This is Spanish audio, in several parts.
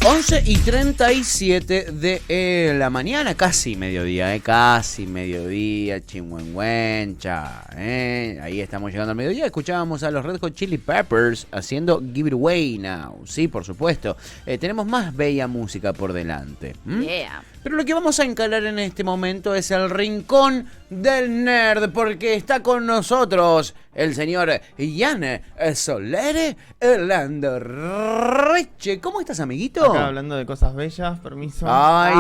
11:37 de la mañana, casi mediodía, chingüengüencha, ahí estamos llegando al mediodía. Escuchábamos a los Red Hot Chili Peppers haciendo Give It Away Now, sí, por supuesto. Tenemos más bella música por delante. Yeah. Pero lo que vamos a encarar en este momento es el rincón del nerd, porque está con nosotros el señor Ian Solere Landoreche. ¿Cómo estás, amiguito? Acá hablando de cosas bellas, permiso. Ay,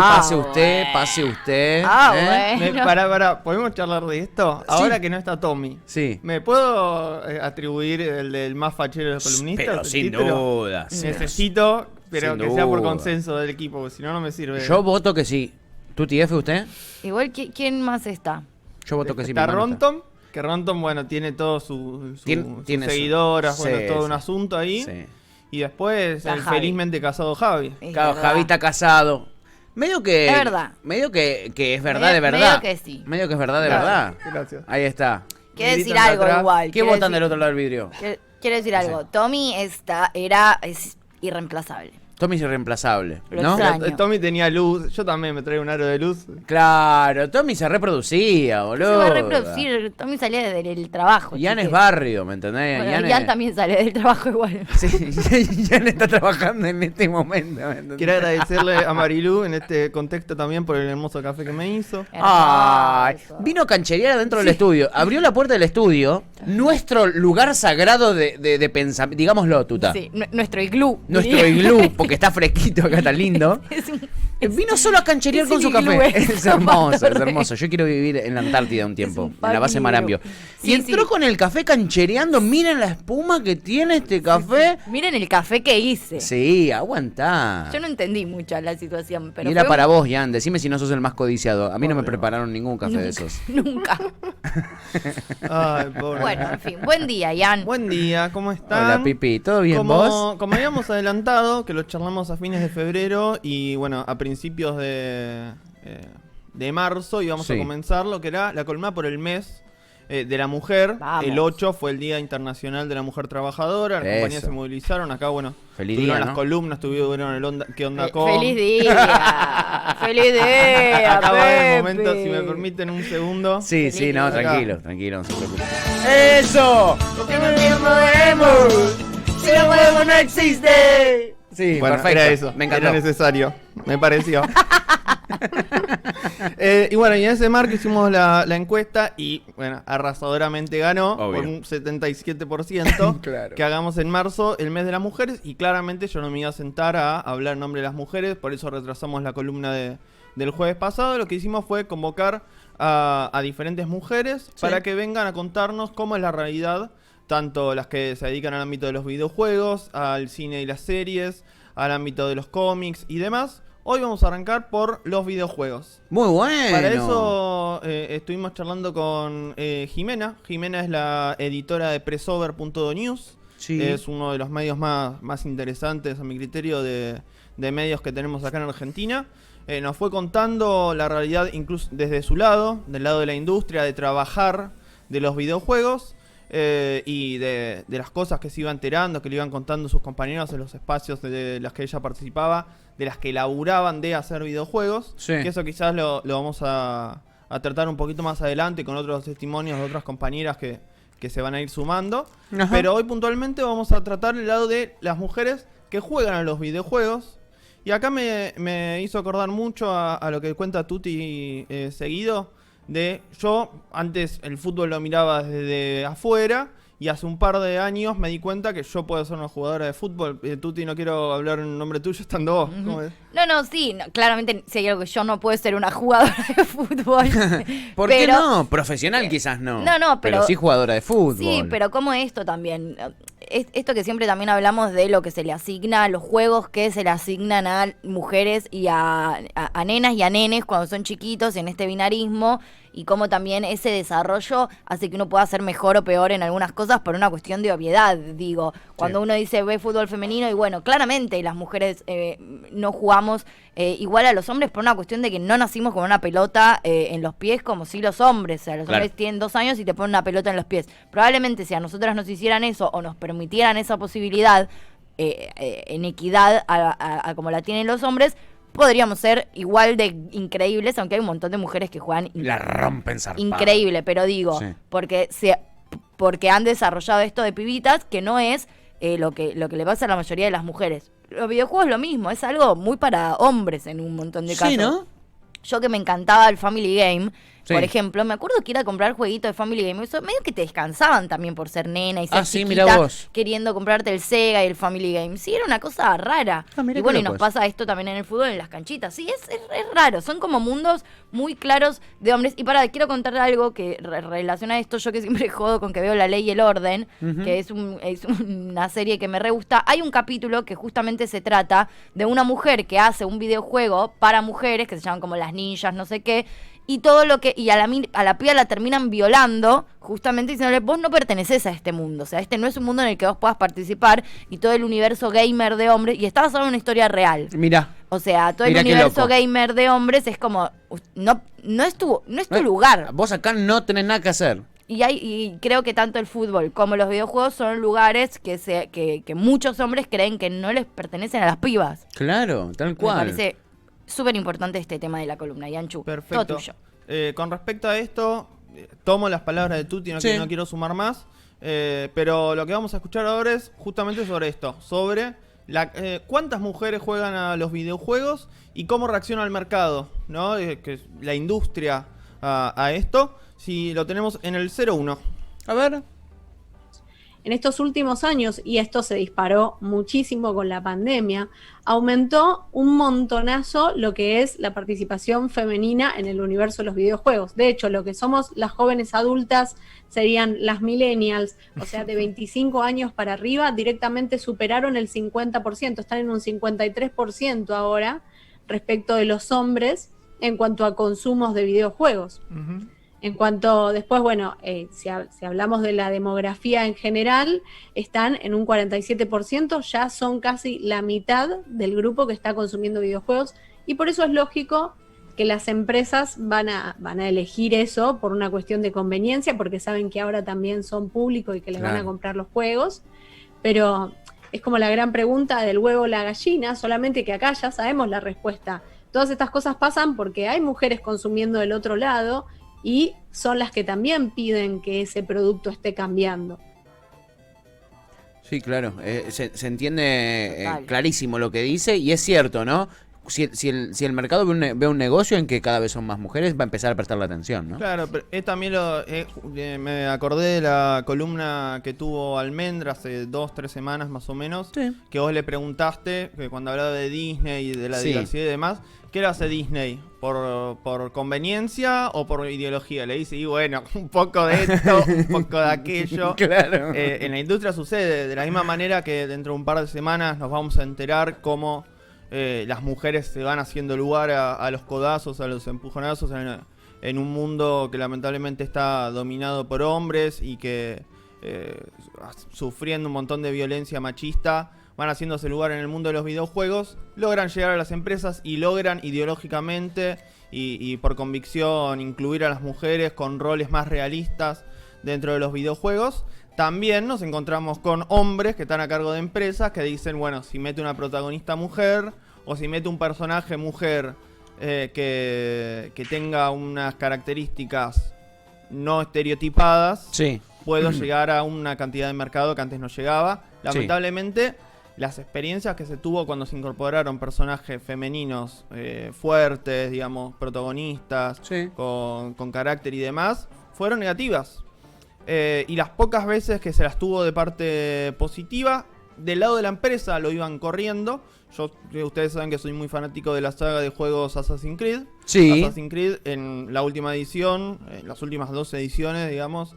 pase usted. Bueno. Pará, ¿podemos charlar de esto? Ahora Sí. que no está Tommy. Sí. ¿Me puedo atribuir el del más fachero de los columnistas? Pero el sin título? duda. Necesito, pero Sin que sea por duda. consenso del equipo, porque si no, no me sirve. Yo voto que sí. ¿Tuti F usted? Igual, ¿quién más está? Yo voto que sí. Está mi hermano Ronton, que Ronton, bueno, tiene todo sus Tiene su- seguidoras, sí, bueno, todo sí. un asunto ahí. Sí. Y después Está el Javi. felizmente casado Javi. Es Claro, verdad. Javi está casado. Medio que. Es verdad. Medio que es verdad de Medio verdad. que sí. Medio que es verdad de Claro, verdad. Gracias. Ahí está. Quiere decir Gritan de algo atrás. igual. ¿Qué quiere votan del decir- otro lado del vidrio? Quiere decir algo. Tommy es irreemplazable. Tommy es irreemplazable, Lo ¿no? extraño. Tommy tenía luz, yo también me traigo un aro de luz. Claro, Tommy se reproducía, boludo. Se va a reproducir. Tommy salía desde el trabajo. Ian es chiques. barrio, ¿me entendés? Bueno, Ian también sale del trabajo igual. Sí, Ian está trabajando en este momento, ¿me entendés? Quiero agradecerle a Marilú en este contexto también por el hermoso café que me hizo. Ay, Hermoso. vino a cancherear adentro del estudio, abrió la puerta del estudio, nuestro lugar sagrado de pensamiento, digámoslo, Tuta. Sí, nuestro iglú. Nuestro iglú, porque está fresquito acá, está lindo. Vino solo a cancherear es con su un iglú café. eso, Es hermoso, es Pastor. hermoso. Yo quiero vivir en la Antártida un tiempo, un en la base fucking Marambio. iglú. Y Sí, entró sí. con el café canchereando. Miren la espuma que tiene este café. Miren el café que hice. Sí, aguantá. Yo no entendí mucho la situación, pero Y era fue para vos, Ian. Decime si no sos el más codiciado. A mí no me Obvio. prepararon ningún café de esos. nunca. Ay, pobre. Bueno, en fin, buen día, Ian. Buen día, ¿cómo están? Hola, Pipi. ¿Todo bien vos? Como habíamos adelantado, que lo charlamos a fines de febrero y bueno, a principios de marzo íbamos Sí. a comenzar lo que era la columna por el mes de la mujer. Vamos. El 8 fue el Día Internacional de la Mujer Trabajadora, las Eso. compañías se movilizaron, acá bueno, Feliz tuvieron día, las ¿no? columnas, tuvieron el onda, ¿qué onda con? Feliz día. Feliz día. Acá va el Pepe. momento, si me permiten un segundo. Sí, sí, no, Acá. tranquilo, no se preocupe. ¡Eso! Porque no podemos. Si no podemos, no existe. Sí, Bueno, perfecto. era eso, Me encantó. era necesario, me pareció. Y bueno, y en ese marco hicimos la encuesta y bueno, arrasadoramente ganó Obvio. por un 77% Claro. que hagamos en marzo el mes de las mujeres y claramente yo no me iba a sentar a hablar en nombre de las mujeres, por eso retrasamos la columna del jueves pasado. Lo que hicimos fue convocar a diferentes mujeres para que vengan a contarnos cómo es la realidad, tanto las que se dedican al ámbito de los videojuegos, al cine y las series, al ámbito de los cómics y demás. Hoy vamos a arrancar por los videojuegos. Muy bueno. Para eso estuvimos charlando con Jimena. Jimena es la editora de Pressover.news. Sí. Es uno de los medios más interesantes, a mi criterio, de medios que tenemos acá en Argentina. Nos fue contando la realidad incluso desde su lado, del lado de la industria, de trabajar de los videojuegos. Y de las cosas que se iba enterando, que le iban contando sus compañeros en los espacios de las que ella participaba, de las que laburaban de hacer videojuegos. Sí. Que eso quizás lo vamos a tratar un poquito más adelante con otros testimonios de otras compañeras que se van a ir sumando. Ajá. Pero hoy puntualmente vamos a tratar el lado de las mujeres que juegan a los videojuegos. Y acá me hizo acordar mucho a lo que cuenta Tuti seguido. Yo antes el fútbol lo miraba desde afuera y hace un par de años me di cuenta que yo puedo ser una jugadora de fútbol. Tuti, no quiero hablar en nombre tuyo estando vos. ¿Cómo es? No, sí, claramente si hay algo que yo no puedo ser una jugadora de fútbol. ¿Por qué no? Profesional quizás no. No, pero sí jugadora de fútbol. Sí, pero como esto también, esto que siempre también hablamos de lo que se le asigna a los juegos que se le asignan a mujeres y a nenas y a nenes cuando son chiquitos en este binarismo, y cómo también ese desarrollo hace que uno pueda ser mejor o peor en algunas cosas por una cuestión de obviedad, digo. Cuando uno dice ve fútbol femenino y bueno, claramente las mujeres no jugamos igual a los hombres por una cuestión de que no nacimos con una pelota en los pies como si los hombres. O sea, los hombres tienen 2 años y te ponen una pelota en los pies. Probablemente si a nosotras nos hicieran eso o nos permitieran esa posibilidad, en equidad a como la tienen los hombres, podríamos ser igual de increíbles, aunque hay un montón de mujeres que juegan La rompen zarpada. increíble, pero digo, Sí. porque han desarrollado esto de pibitas, que no es lo que le pasa a la mayoría de las mujeres. Los videojuegos es lo mismo, es algo muy para hombres en un montón de casos. Sí, ¿no? Yo que me encantaba el Family Game, Sí. por ejemplo, me acuerdo que ir a comprar jueguitos de Family Game, eso medio que te descansaban también por ser nena y ser Sí, chiquita, mirá vos. queriendo comprarte el Sega y el Family Game. Sí, era una cosa rara. Mirá Y bueno, qué y nos locos. pasa esto también en el fútbol, en las canchitas. Sí, es raro. Son como mundos muy claros de hombres. Y quiero contar algo que relaciona a esto. Yo que siempre jodo con que veo La Ley y el Orden, que es una serie que me re gusta. Hay un capítulo que justamente se trata de una mujer que hace un videojuego para mujeres, que se llaman como las ninjas, no sé qué. Y todo lo que. Y a la piba la terminan violando, justamente diciéndole, vos no pertenecés a este mundo. O sea, este no es un mundo en el que vos puedas participar. Y todo el universo gamer de hombres. Y está basado en una historia real. Mirá. O sea, todo el Mirá qué universo loco. gamer de hombres es como. No es tu lugar. Vos acá no tenés nada que hacer. Y creo que tanto el fútbol como los videojuegos son lugares que muchos hombres creen que no les pertenecen a las pibas. Claro, tal cual. Me parece súper importante este tema de la columna. Yanchu, Perfecto. todo tuyo. Con respecto a esto, tomo las palabras de Tuti, no, Sí. no quiero sumar más. Pero lo que vamos a escuchar ahora es justamente sobre esto, sobre cuántas mujeres juegan a los videojuegos y cómo reacciona el mercado, ¿no? Que es la industria a esto. Si lo tenemos en el 01. A ver. En estos últimos años, y esto se disparó muchísimo con la pandemia, aumentó un montonazo lo que es la participación femenina en el universo de los videojuegos. De hecho, lo que somos las jóvenes adultas serían las millennials, o sea, de 25 años para arriba, directamente superaron el 50%, están en un 53% ahora respecto de los hombres en cuanto a consumos de videojuegos. En cuanto, después, bueno, si hablamos de la demografía en general, están en un 47%, ya son casi la mitad del grupo que está consumiendo videojuegos, y por eso es lógico que las empresas van a elegir eso por una cuestión de conveniencia, porque saben que ahora también son públicos y que les van a comprar los juegos, pero es como la gran pregunta del huevo o la gallina, solamente que acá ya sabemos la respuesta. Todas estas cosas pasan porque hay mujeres consumiendo del otro lado, y son las que también piden que ese producto esté cambiando. Sí, claro. Se entiende Total. clarísimo lo que dice y es cierto, ¿no? Si el mercado ve un negocio en que cada vez son más mujeres, va a empezar a prestarle atención, ¿no? Claro, pero también me acordé de la columna que tuvo Almendra hace 2-3 semanas más o menos, Sí. que vos le preguntaste, que cuando hablaba de Disney y de la Sí. diversidad y demás, ¿qué era hace Disney? ¿Por conveniencia o por ideología? Le dice, y bueno, un poco de esto, un poco de aquello. Claro. En la industria sucede de la misma manera que dentro de un par de semanas nos vamos a enterar cómo las mujeres se van haciendo lugar a los codazos, a los empujonazos en un mundo que lamentablemente está dominado por hombres y que sufriendo un montón de violencia machista van haciéndose lugar en el mundo de los videojuegos, logran llegar a las empresas y logran ideológicamente y por convicción incluir a las mujeres con roles más realistas dentro de los videojuegos. También nos encontramos con hombres que están a cargo de empresas que dicen, bueno, si mete una protagonista mujer o si mete un personaje mujer que tenga unas características no estereotipadas, Sí. puedo llegar a una cantidad de mercado que antes no llegaba. Lamentablemente, las experiencias que se tuvo cuando se incorporaron personajes femeninos fuertes, digamos, protagonistas, Sí. con carácter y demás, fueron negativas. Y las pocas veces que se las tuvo de parte positiva, del lado de la empresa lo iban corriendo. Ustedes saben que soy muy fanático de la saga de juegos Assassin's Creed. Sí. Assassin's Creed en la última edición, en las últimas 2 ediciones, digamos,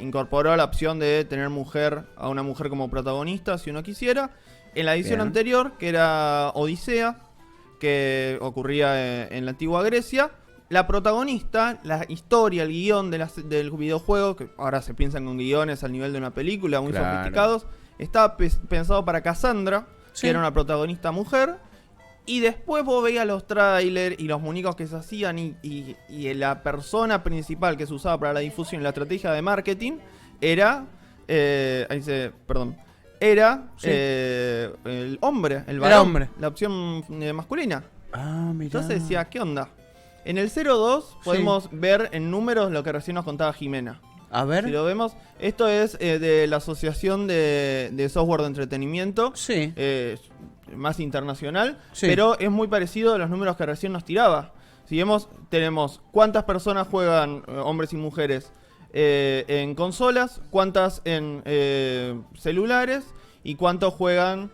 incorporó la opción de tener a una mujer como protagonista, si uno quisiera. En la edición Bien. anterior, que era Odisea, que ocurría en la antigua Grecia, la protagonista, la historia, el guión del videojuego, que ahora se piensan con guiones al nivel de una película, muy Claro. sofisticados, estaba pensado para Cassandra, Sí. que era una protagonista mujer, y después vos veías los trailers y los muñecos que se hacían y la persona principal que se usaba para la difusión y la estrategia de marketing era, era Sí. el hombre, el Era varón, hombre. la opción masculina. Ah, mirá. Entonces decía, ¿qué onda? En el 02 podemos ver en números lo que recién nos contaba Jimena. A ver. Si lo vemos, esto es de la Asociación de Software de Entretenimiento, Sí. más internacional, Sí. pero es muy parecido a los números que recién nos tiraba. Si vemos, tenemos cuántas personas juegan, hombres y mujeres, en consolas, cuántas en celulares y cuántos juegan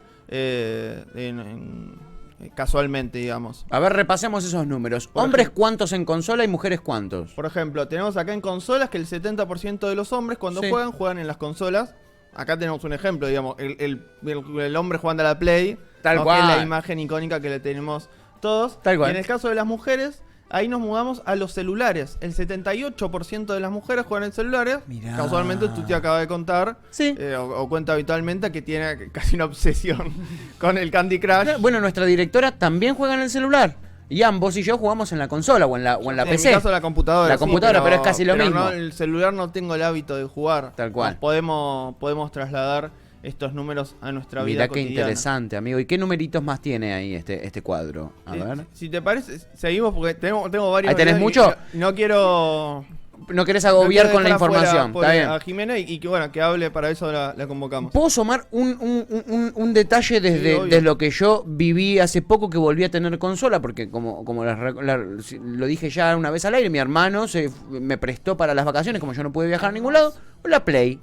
casualmente, digamos. A ver, repasemos esos números. Por ¿Hombres ejemplo. cuántos en consola y mujeres cuántos? Por ejemplo, tenemos acá en consolas que el 70% de los hombres cuando Sí. juegan en las consolas. Acá tenemos un ejemplo, digamos, el hombre jugando a la Play. Tal ¿no? cual. Que es la imagen icónica que le tenemos todos. Tal cual. Y en el caso de las mujeres, ahí nos mudamos a los celulares. El 78% de las mujeres juegan en celulares. Mirá. Casualmente tú te acabas de contar, Sí. o cuenta habitualmente, que tiene casi una obsesión con el Candy Crush. Bueno, nuestra directora también juega en el celular. Y ambos y yo jugamos en la consola o en la En PC. mi caso la computadora. La computadora, pero es casi lo mismo. No, el celular no tengo el hábito de jugar. Tal cual. Podemos trasladar estos números a nuestra vida Mirá qué cotidiana. interesante, amigo. ¿Y qué numeritos más tiene ahí este cuadro? A ver. Si te parece, seguimos porque tengo varios. ¿Ahí tenés videos y mucho? No quiero. No querés no agobiar quiero con la dejar afuera, información. pobre, Está bien. A Jimena y que bueno, que hable, para eso la convocamos. ¿Puedo sumar un detalle Sí, obvio. desde lo que yo viví hace poco que volví a tener consola? Porque como lo dije ya una vez al aire, mi hermano me prestó para las vacaciones, como yo no pude viajar a ningún lado, la Play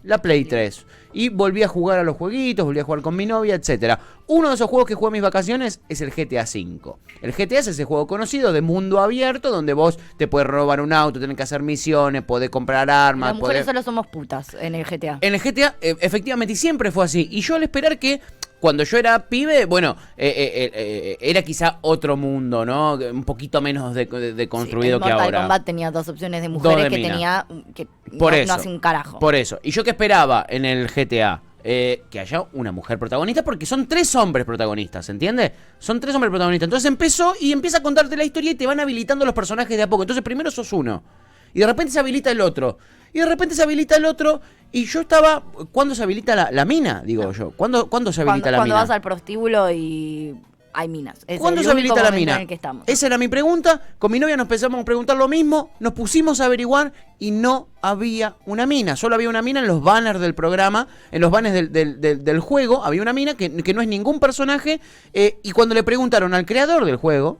3. Y volví a jugar a los jueguitos, volví a jugar con mi novia, etcétera. Uno de esos juegos que jugué en mis vacaciones es el GTA V. El GTA es ese juego conocido de mundo abierto donde vos te puedes robar un auto, tenés que hacer misiones, podés comprar armas. Las mujeres podés- solo somos putas en el GTA. En el GTA, efectivamente, y siempre fue así. Y yo al esperar que cuando yo era pibe, bueno, era quizá otro mundo, ¿no? Un poquito menos de construido Sí, que el Mortal ahora. Kombat tenía dos opciones de Dos mujeres de que mina. tenía que Por no, eso. no hace un carajo. Por eso. ¿Y yo qué esperaba en el GTA? Que haya una mujer protagonista, porque son 3 hombres protagonistas, ¿entiendes? Son 3 hombres protagonistas. Entonces empieza a contarte la historia y te van habilitando los personajes de a poco. Entonces primero sos uno. Y de repente se habilita el otro. Y de repente se habilita el otro. Y yo estaba. ¿Cuándo se habilita la mina? Digo yo. ¿Cuándo se habilita la Cuando mina? vas al prostíbulo y hay minas. Es ¿Cuándo el se único habilita la momento mina? en el que estamos. Esa era mi pregunta. Con mi novia nos empezamos a preguntar lo mismo. Nos pusimos a averiguar y no había una mina. Solo había una mina en los banners del programa, en los banners del juego. Había una mina que no es ningún personaje. Y cuando le preguntaron al creador del juego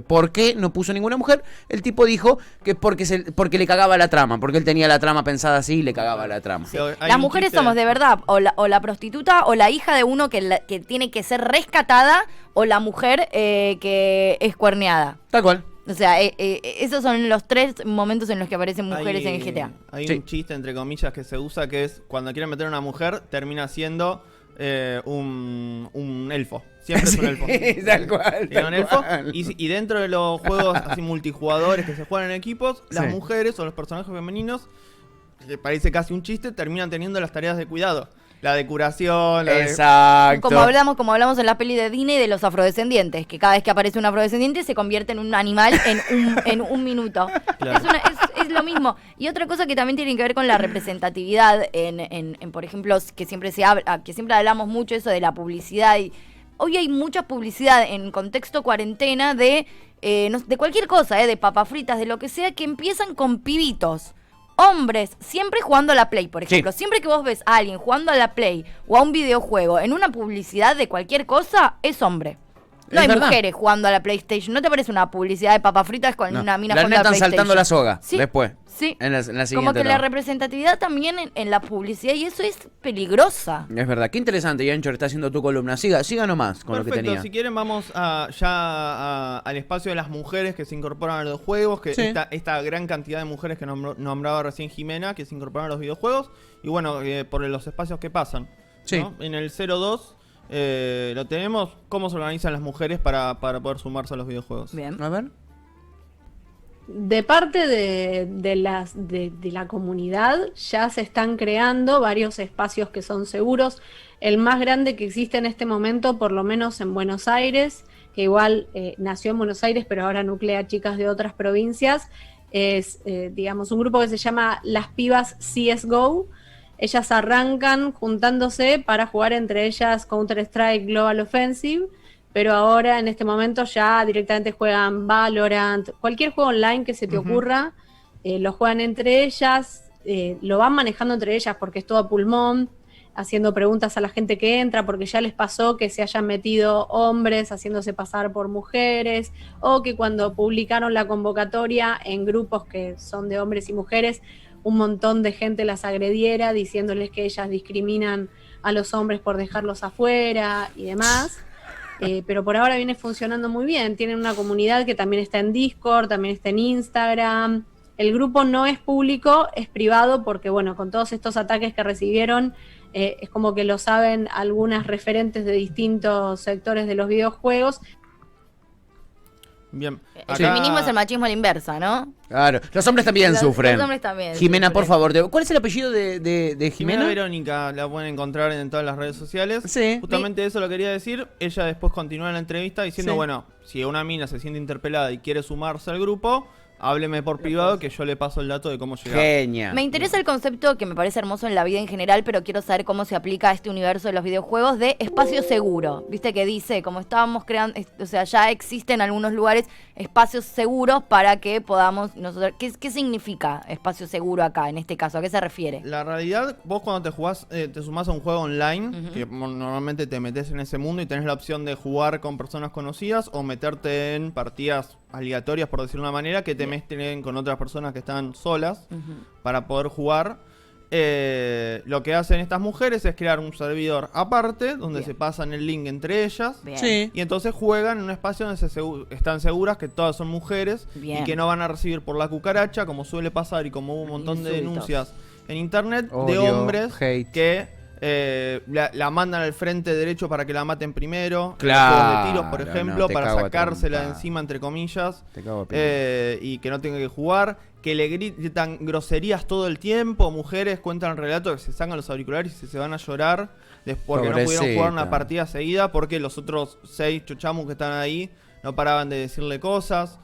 por qué no puso ninguna mujer, el tipo dijo que porque le cagaba la trama. Porque él tenía la trama pensada así y le cagaba la trama. Sí, hay Las un mujeres chiste- somos de verdad o la prostituta o la hija de uno que tiene que ser rescatada o la mujer que es cuerneada. Tal cual. O sea, esos son los 3 momentos en los que aparecen mujeres en el GTA. Hay Sí. un chiste, entre comillas, que se usa, que es cuando quieren meter a una mujer, termina siendo un elfo. Siempre es un elfo. Tal cual. Era un tal elfo. cual. Y dentro de los juegos así multijugadores que se juegan en equipos, las Sí. mujeres o los personajes femeninos, que parece casi un chiste, terminan teniendo las tareas de cuidado. La de curación, la de... Exacto. Como hablamos en la peli de Disney de los afrodescendientes, que cada vez que aparece un afrodescendiente se convierte en un animal en un minuto. Claro. Es lo mismo. Y otra cosa que también tiene que ver con la representatividad en por ejemplo, que siempre hablamos mucho eso de la publicidad. Y hoy hay mucha publicidad en contexto cuarentena de cualquier cosa, de papas fritas, de lo que sea, que empiezan con pibitos. Hombres, siempre jugando a la Play, por ejemplo. Sí. Siempre que vos ves a alguien jugando a la Play o a un videojuego en una publicidad de cualquier cosa, es hombre. No Es hay verdad. mujeres jugando a la PlayStation. ¿No te parece una publicidad de papas fritas con No. una mina La jugando a la están PlayStation? saltando la soga Sí, después. Sí. En la siguiente. Como que la no. representatividad también en la publicidad, y eso es peligrosa. Es verdad, qué interesante, Yancho, está haciendo tu columna. Siga nomás con lo que Perfecto, tenía. si quieren vamos al espacio de las mujeres que se incorporan a los juegos, que Sí. esta gran cantidad de mujeres que nombraba recién Jimena, que se incorporan a los videojuegos, y bueno, por los espacios que pasan. Sí. ¿no? En el 02 lo tenemos, cómo se organizan las mujeres para poder sumarse a los videojuegos. Bien. A ver. De parte de la comunidad ya se están creando varios espacios que son seguros. El más grande que existe en este momento, por lo menos en Buenos Aires, que igual nació en Buenos Aires, pero ahora nuclea chicas de otras provincias, es, digamos, un grupo que se llama Las Pibas CSGO, ellas arrancan juntándose para jugar entre ellas Counter-Strike Global Offensive, pero ahora en este momento ya directamente juegan Valorant, cualquier juego online que se te ocurra, lo juegan entre ellas, lo van manejando entre ellas porque es todo a pulmón, haciendo preguntas a la gente que entra, porque ya les pasó que se hayan metido hombres haciéndose pasar por mujeres, o que cuando publicaron la convocatoria en grupos que son de hombres y mujeres, un montón de gente las agrediera diciéndoles que ellas discriminan a los hombres por dejarlos afuera y demás. Pero por ahora viene funcionando muy bien. Tienen una comunidad que también está en Discord, también está en Instagram. El grupo no es público, es privado, porque bueno, con todos estos ataques que recibieron, es como que lo saben algunas referentes de distintos sectores de los videojuegos. Bien. El feminismo es el machismo a la inversa, ¿no? Claro, los hombres también sufren. Los hombres también Jimena, sufren. por favor, ¿cuál es el apellido de Jimena Jimena? Verónica, la pueden encontrar en todas las redes sociales. Sí. Justamente eso lo quería decir. Ella después continúa en la entrevista diciendo, Sí. bueno, si una mina se siente interpelada y quiere sumarse al grupo, hábleme por privado que yo le paso el dato de cómo llegar. Genia. Me interesa el concepto que me parece hermoso en la vida en general, pero quiero saber cómo se aplica a este universo de los videojuegos de espacio seguro. Viste que dice, como estábamos creando, o sea, ya existen en algunos lugares espacios seguros para que podamos nosotros. ¿Qué significa espacio seguro acá, en este caso? ¿A qué se refiere? La realidad, vos cuando te jugás, te sumás a un juego online, que normalmente te metes en ese mundo y tenés la opción de jugar con personas conocidas o meterte en partidas aleatorias, por decirlo de una manera, que te mezclen con otras personas que están solas para poder jugar. Lo que hacen estas mujeres es crear un servidor aparte donde se pasan el link entre ellas. Bien. Sí. Y entonces juegan en un espacio donde están seguras que todas son mujeres Bien. y que no van a recibir por la cucaracha, como suele pasar y como hubo un montón de Insultos. denuncias en internet, de Odio, hombres hate. que la mandan al frente derecho para que la maten primero. Claro, En juegos de tiros, por ejemplo, no, te para cago a sacársela de trompada. encima, entre comillas. Te cago a piña. Y que no tenga que jugar. Que le gritan groserías todo el tiempo. Mujeres cuentan relatos que se sacan los auriculares y se van a llorar porque no pudieron jugar una Pobrecita. partida seguida porque los otros 6 chuchamus que están ahí no paraban de decirle cosas.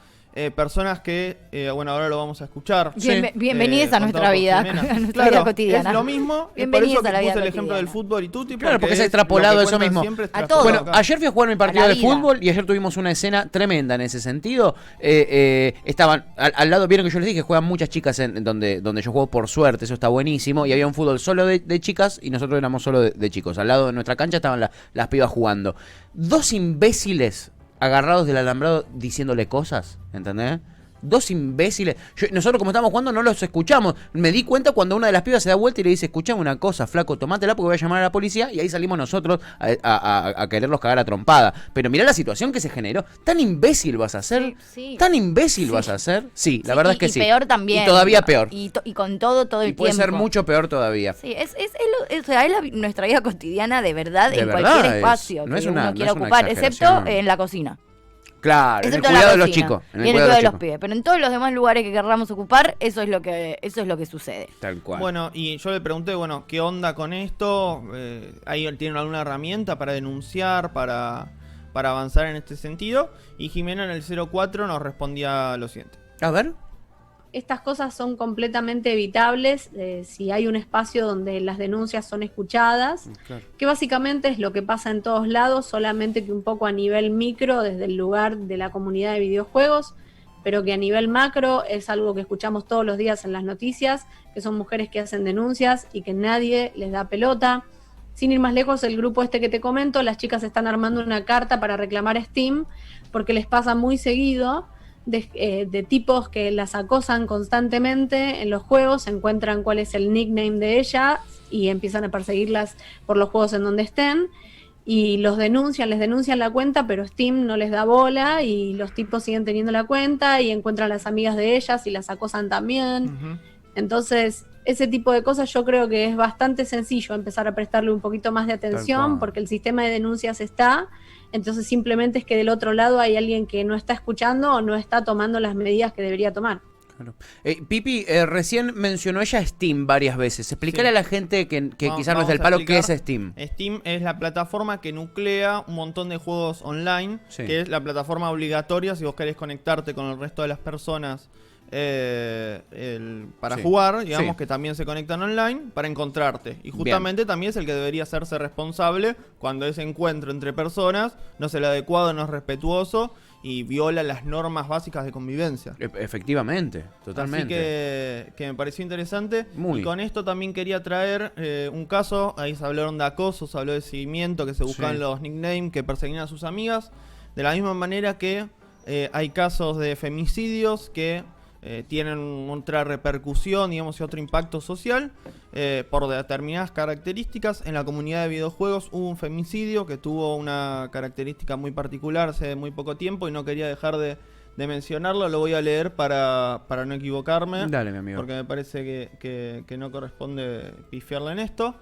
Personas que, bueno, ahora lo vamos a escuchar. Bienvenidos a nuestra contado por vida, Jimena. a nuestra Claro, vida cotidiana. Es lo mismo. Y por Bienvenidos eso a la que vida puse el ejemplo del cotidiana. fútbol y tutti. Claro, porque es lo extrapolado que eso cuentan mismo. siempre es A extrapolado todo. Bueno, acá. ayer fui a jugar mi partido A la de vida. fútbol y ayer tuvimos una escena tremenda en ese sentido. Estaban al lado, vieron que yo les dije, juegan muchas chicas en donde yo juego por suerte, eso está buenísimo. Y había un fútbol solo de chicas y nosotros éramos solo de chicos. Al lado de nuestra cancha estaban las pibas jugando. Dos imbéciles agarrados del alambrado diciéndole cosas, ¿entendés? Dos imbéciles. Nosotros como estábamos jugando no los escuchamos. Me di cuenta cuando una de las pibas se da vuelta y le dice, escuchame una cosa, flaco, tomátela porque voy a llamar a la policía. Y ahí salimos nosotros a quererlos cagar a trompada. Pero mirá la situación que se generó. ¿Tan imbécil vas a ser? Sí. ¿Tan imbécil vas a ser? Sí, la verdad es que sí. Y peor también. Y todavía peor. Y con todo el Y tiempo. puede ser mucho peor todavía. Sí, o sea, es nuestra vida cotidiana de verdad De en verdad cualquier es. espacio No que es una- uno no quiera es una ocupar, excepto exageración. en la cocina. Claro, en el Excepto en la cuidado de los cocina chicos. En y en el cuidado cuidado de los chicos. pibes. Pero en todos los demás lugares que querramos ocupar, eso es lo que sucede. Tal cual. Bueno, y yo le pregunté, bueno, ¿qué onda con esto? ¿Ahí tienen alguna herramienta para denunciar, para avanzar en este sentido? Y Jimena en el 04 nos respondía lo siguiente. A ver. Estas cosas son completamente evitables si hay un espacio donde las denuncias son escuchadas, que básicamente es lo que pasa en todos lados, solamente que un poco a nivel micro desde el lugar de la comunidad de videojuegos, pero que a nivel macro es algo que escuchamos todos los días en las noticias, que son mujeres que hacen denuncias y que nadie les da pelota. Sin ir más lejos, el grupo este que te comento, las chicas están armando una carta para reclamar a Steam, porque les pasa muy seguido de tipos que las acosan constantemente en los juegos, encuentran cuál es el nickname de ella y empiezan a perseguirlas por los juegos en donde estén y les denuncian la cuenta, pero Steam no les da bola y los tipos siguen teniendo la cuenta y encuentran a las amigas de ellas y las acosan también. Entonces, ese tipo de cosas yo creo que es bastante sencillo empezar a prestarle un poquito más de atención porque el sistema de denuncias está. Entonces simplemente es que del otro lado hay alguien que no está escuchando o no está tomando las medidas que debería tomar. Claro. Pipi, recién mencionó ella Steam varias veces. Explícale Sí. a la gente que quizás no es Vamos del a palo qué es explicar. Steam. Steam es la plataforma que nuclea un montón de juegos online, Sí. que es la plataforma obligatoria si vos querés conectarte con el resto de las personas para Sí. jugar, digamos Sí. que también se conectan online para encontrarte. Y justamente también es el que debería hacerse responsable cuando ese encuentro entre personas no es el adecuado, no es respetuoso y viola las normas básicas de convivencia. Efectivamente, totalmente. Así que me pareció interesante. Muy. Y con esto también quería traer un caso. Ahí se hablaron de acoso, se habló de seguimiento, que se buscaban Sí. los nicknames, que perseguían a sus amigas. De la misma manera que hay casos de femicidios que tienen otra repercusión, digamos, y otro impacto social por determinadas características. En la comunidad de videojuegos hubo un femicidio que tuvo una característica muy particular hace muy poco tiempo y no quería dejar de mencionarlo. Lo voy a leer para no equivocarme. Dale, mi amigo. Porque me parece que no corresponde pifiarle en esto.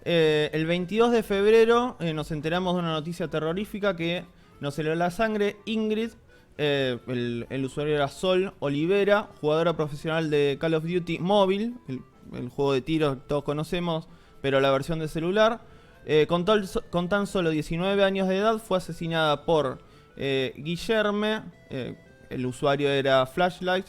El 22 de febrero nos enteramos de una noticia terrorífica que nos heló la sangre. Ingrid, el usuario era Sol Olivera, jugadora profesional de Call of Duty Mobile, el juego de tiros que todos conocemos, pero la versión de celular. Con tan solo 19 años de edad fue asesinada por Guillerme, el usuario era Flashlight,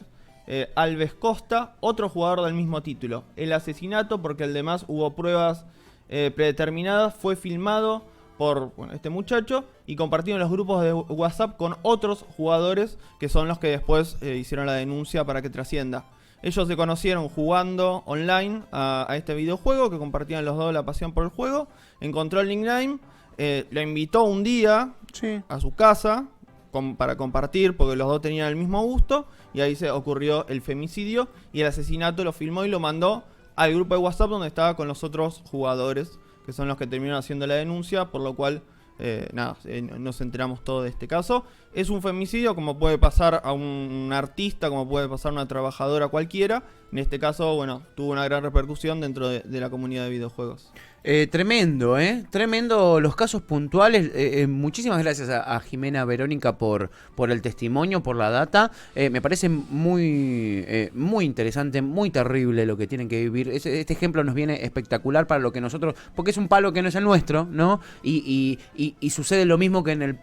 Alves Costa, otro jugador del mismo título. El asesinato, porque además hubo pruebas predeterminadas, fue filmado por este muchacho y compartido en los grupos de WhatsApp con otros jugadores que son los que después hicieron la denuncia para que trascienda. Ellos se conocieron jugando online a este videojuego, que compartían los dos la pasión por el juego. Encontró el nickname, lo invitó un día Sí. a su casa para compartir, porque los dos tenían el mismo gusto, y ahí se ocurrió el femicidio y el asesinato. Lo filmó y lo mandó al grupo de WhatsApp donde estaba con los otros jugadores, que son los que terminaron haciendo la denuncia, por lo cual nos enteramos todo de este caso. Es un femicidio, como puede pasar a un artista, como puede pasar a una trabajadora cualquiera. En este caso, bueno, tuvo una gran repercusión dentro de la comunidad de videojuegos. Tremendo, tremendo los casos puntuales. Muchísimas gracias a Jimena Verónica por el testimonio, por la data. Me parece muy interesante, muy terrible lo que tienen que vivir. Este ejemplo nos viene espectacular para lo que nosotros, porque es un palo que no es el nuestro, ¿no? Y sucede lo mismo que en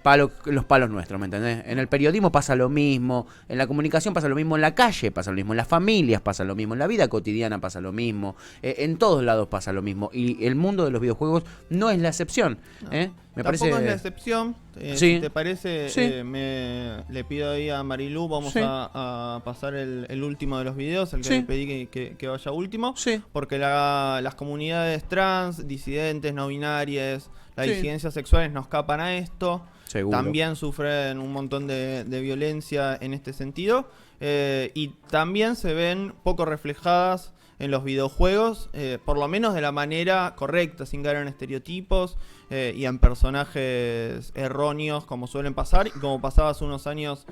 los palos nuestros, ¿me entendés? En el periodismo pasa lo mismo, en la comunicación pasa lo mismo, en la calle pasa lo mismo, en las familias pasa lo mismo, en la vida cotidiana pasa lo mismo, en todos lados pasa lo mismo. Y el mundo de los videojuegos no es la excepción. No. Me Tampoco parece... es la excepción. Sí. Si te parece, Sí. le pido ahí a Marilú, vamos Sí. a pasar el último de los videos, el que Sí. le pedí que vaya último. Sí. Porque las comunidades trans, disidentes, no binarias, las Sí. disidencias sexuales no escapan a esto. Seguro. También sufren un montón de violencia en este sentido. Y también se ven poco reflejadas en los videojuegos, por lo menos de la manera correcta, sin caer en estereotipos y en personajes erróneos, como suelen pasar y como pasaba hace unos años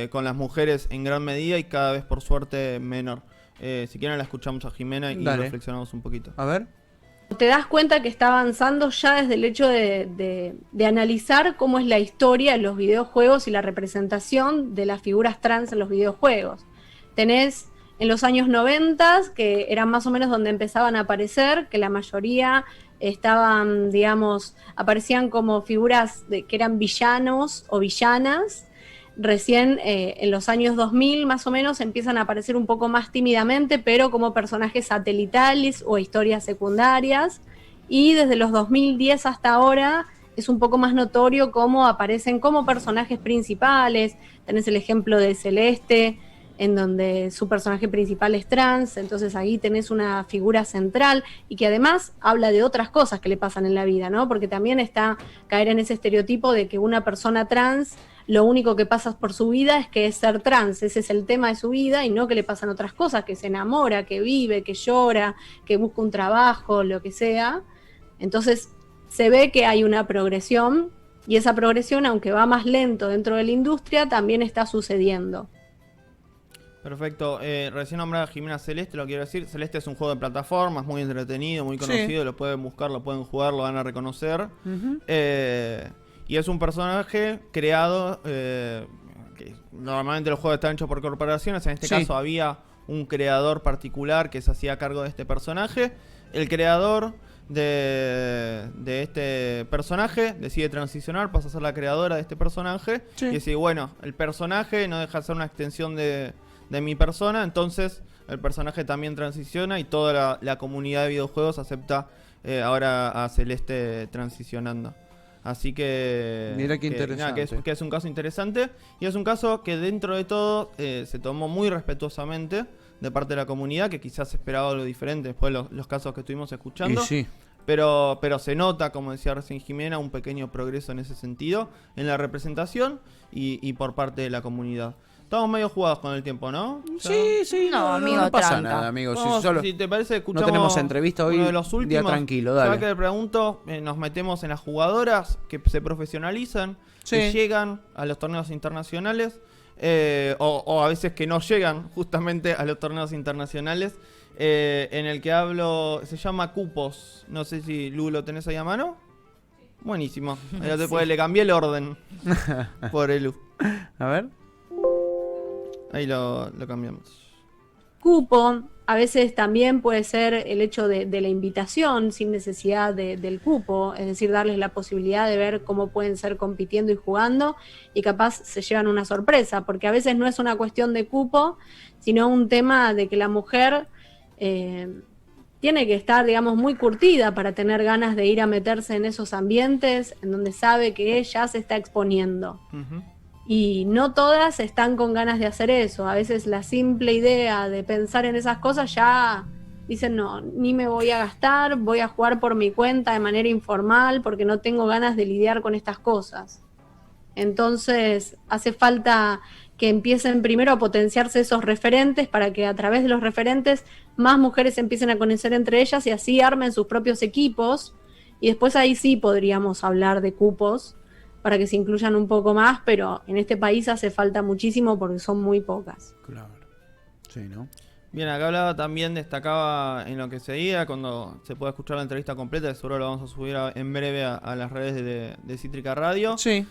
con las mujeres en gran medida y cada vez por suerte menor. Si quieren la escuchamos a Jimena y Dale. reflexionamos un poquito. A ver. Te das cuenta que está avanzando ya desde el hecho de analizar cómo es la historia de los videojuegos y la representación de las figuras trans en los videojuegos. Tenés en los años 90, que eran más o menos donde empezaban a aparecer, que la mayoría estaban, digamos, aparecían como figuras que eran villanos o villanas. Recién en los años 2000 más o menos empiezan a aparecer un poco más tímidamente, pero como personajes satelitales o historias secundarias. Y desde los 2010 hasta ahora es un poco más notorio cómo aparecen como personajes principales. Tenés el ejemplo de Celeste, en donde su personaje principal es trans, entonces ahí tenés una figura central y que además habla de otras cosas que le pasan en la vida, ¿no? Porque también está caer en ese estereotipo de que una persona trans, lo único que pasa por su vida es que es ser trans, ese es el tema de su vida y no que le pasan otras cosas, que se enamora, que vive, que llora, que busca un trabajo, lo que sea. Entonces se ve que hay una progresión y esa progresión, aunque va más lento dentro de la industria, también está sucediendo. Perfecto. Recién nombraba a Jimena Celeste, lo quiero decir. Celeste es un juego de plataformas muy entretenido, muy conocido. Sí. Lo pueden buscar, lo pueden jugar, lo van a reconocer. Ujú. Y es un personaje creado, que normalmente los juegos están hechos por corporaciones. En este Sí. caso había un creador particular que se hacía cargo de este personaje. El creador de este personaje decide transicionar, pasa a ser la creadora de este personaje. Sí. Y decir, bueno, el personaje no deja de ser una extensión de de mi persona, entonces el personaje también transiciona y toda la comunidad de videojuegos acepta ahora a Celeste transicionando. Así que... Mira qué nada, interesante. que es un caso interesante y es un caso que dentro de todo se tomó muy respetuosamente de parte de la comunidad, que quizás esperaba algo diferente después de los casos que estuvimos escuchando. Y sí. Pero se nota, como decía recién Jimena, un pequeño progreso en ese sentido, en la representación y por parte de la comunidad. Estamos medio jugados con el tiempo, ¿no? Sí, No, amigo, no pasa tranca. nada, amigo. Vamos, Si solo si te parece, escuchamos no tenemos entrevista hoy, uno de los últimos. día tranquilo, Ya dale. que le pregunto, nos metemos en las jugadoras que se profesionalizan, Sí. que llegan a los torneos internacionales, o a veces que no llegan justamente a los torneos internacionales, en el que hablo, se llama Cupos. No sé si Lu lo tenés ahí a mano. Buenísimo. Después le cambié el orden por el Lu. A ver. Ahí lo cambiamos. Cupo, a veces también puede ser el hecho de la invitación sin necesidad del cupo, es decir, darles la posibilidad de ver cómo pueden ser compitiendo y jugando y capaz se llevan una sorpresa, porque a veces no es una cuestión de cupo, sino un tema de que la mujer tiene que estar, digamos, muy curtida para tener ganas de ir a meterse en esos ambientes en donde sabe que ella se está exponiendo. Ujú. Y no todas están con ganas de hacer eso. A veces la simple idea de pensar en esas cosas ya dicen, no, ni me voy a gastar, voy a jugar por mi cuenta de manera informal porque no tengo ganas de lidiar con estas cosas. Entonces hace falta que empiecen primero a potenciarse esos referentes para que a través de los referentes más mujeres empiecen a conocer entre ellas y así armen sus propios equipos. Y después ahí sí podríamos hablar de cupos para que se incluyan un poco más, pero en este país hace falta muchísimo porque son muy pocas. Claro. Sí, ¿no? Bien, acá hablaba también, destacaba en lo que seguía, cuando se pueda escuchar la entrevista completa, que seguro lo vamos a subir en breve a las redes de Cítrica Radio. Sí.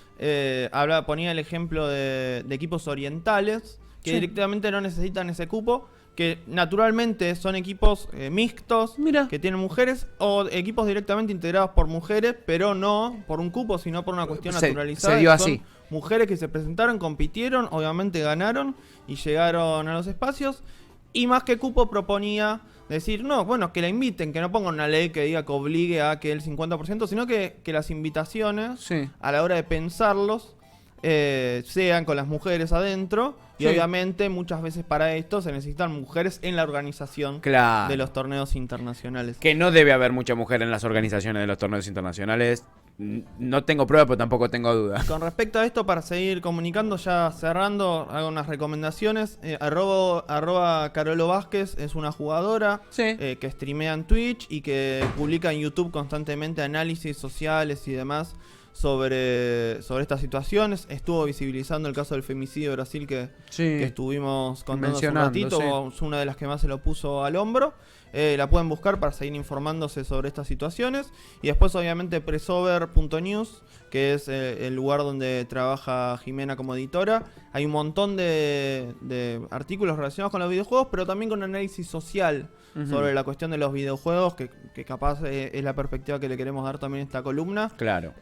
Ponía el ejemplo de equipos orientales, que Sí. directamente no necesitan ese cupo, que naturalmente son equipos mixtos, Mira. que tienen mujeres, o equipos directamente integrados por mujeres, pero no por un cupo, sino por una cuestión Se naturalizada. dio que son así. mujeres que se presentaron, compitieron, obviamente ganaron y llegaron a los espacios. Y más que cupo proponía decir, no, bueno, que la inviten, que no pongan una ley que diga que obligue a que el 50%, sino que las invitaciones, Sí. a la hora de pensarlos, sean con las mujeres adentro. Y Sí. obviamente muchas veces para esto se necesitan mujeres en la organización Claro. de los torneos internacionales. Que no debe haber mucha mujer en las organizaciones de los torneos internacionales. No tengo prueba, pero tampoco tengo duda. Con respecto a esto, para seguir comunicando, ya cerrando, hago unas recomendaciones. Arroba Carolo Vázquez es una jugadora Sí. que streamea en Twitch y que publica en YouTube constantemente análisis sociales y demás sobre estas situaciones. Estuvo visibilizando el caso del femicidio de Brasil que estuvimos contando hace un Mencionando, ratito. Es una de las que más se lo puso al hombro. La pueden buscar para seguir informándose sobre estas situaciones. Y después, obviamente, pressover.news, que es el lugar donde trabaja Jimena como editora. Hay un montón de artículos relacionados con los videojuegos, pero también con análisis social sobre la cuestión de los videojuegos, que capaz es la perspectiva que le queremos dar también a esta columna. Claro.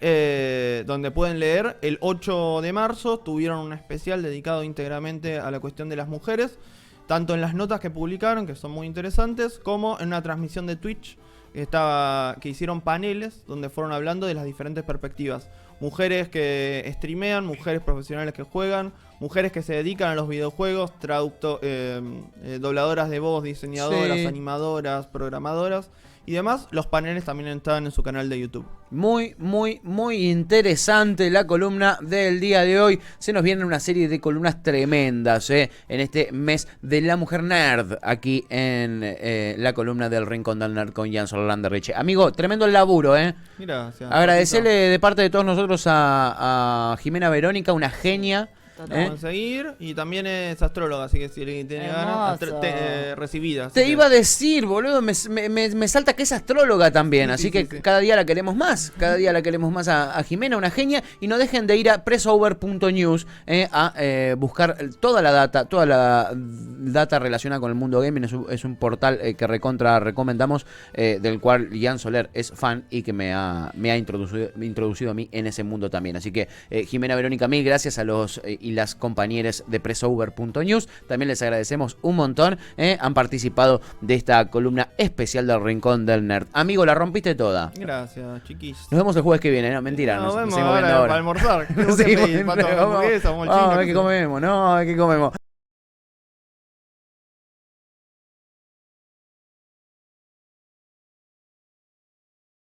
Donde pueden leer, el 8 de marzo tuvieron un especial dedicado íntegramente a la cuestión de las mujeres, tanto en las notas que publicaron, que son muy interesantes, como en una transmisión de Twitch que hicieron paneles donde fueron hablando de las diferentes perspectivas. Mujeres que streamean, mujeres profesionales que juegan, mujeres que se dedican a los videojuegos, dobladoras de voz, diseñadoras, Sí. animadoras, programadoras y demás. Los paneles también están en su canal de YouTube. Muy, muy, muy interesante la columna del día de hoy. Se nos viene una serie de columnas tremendas en este mes de la mujer nerd, aquí en la columna del Rincón del Nerd con Jan Solán de Riche. Amigo, tremendo el laburo, Gracias. Agradecerle de parte de todos nosotros a Jimena Verónica, una genia. Total. Vamos a seguir. Y también es astróloga, así que si alguien tiene ganas, Hermoso. recibida. así Te que- iba a decir, boludo, me salta que es astróloga también, Sí, así sí, que sí, sí. cada día la queremos más, a Jimena, una genia, y no dejen de ir a pressover.news a buscar toda la data relacionada con el mundo gaming. Es un portal que recomendamos, del cual Jan Soler es fan y que me ha introducido a mí en ese mundo también. Así que Jimena Verónica, mil gracias a los y las compañeras de pressover.news. También les agradecemos un montón. Han participado de esta columna especial del Rincón del Nerd. Amigo, la rompiste toda. Gracias, chiquis. Nos vemos el jueves que viene, no, mentira. Nos vemos seguimos viendo ahora para almorzar. Nos seguimos Pato, viendo. hamburguesa, A ver qué comemos, no, a ver qué comemos.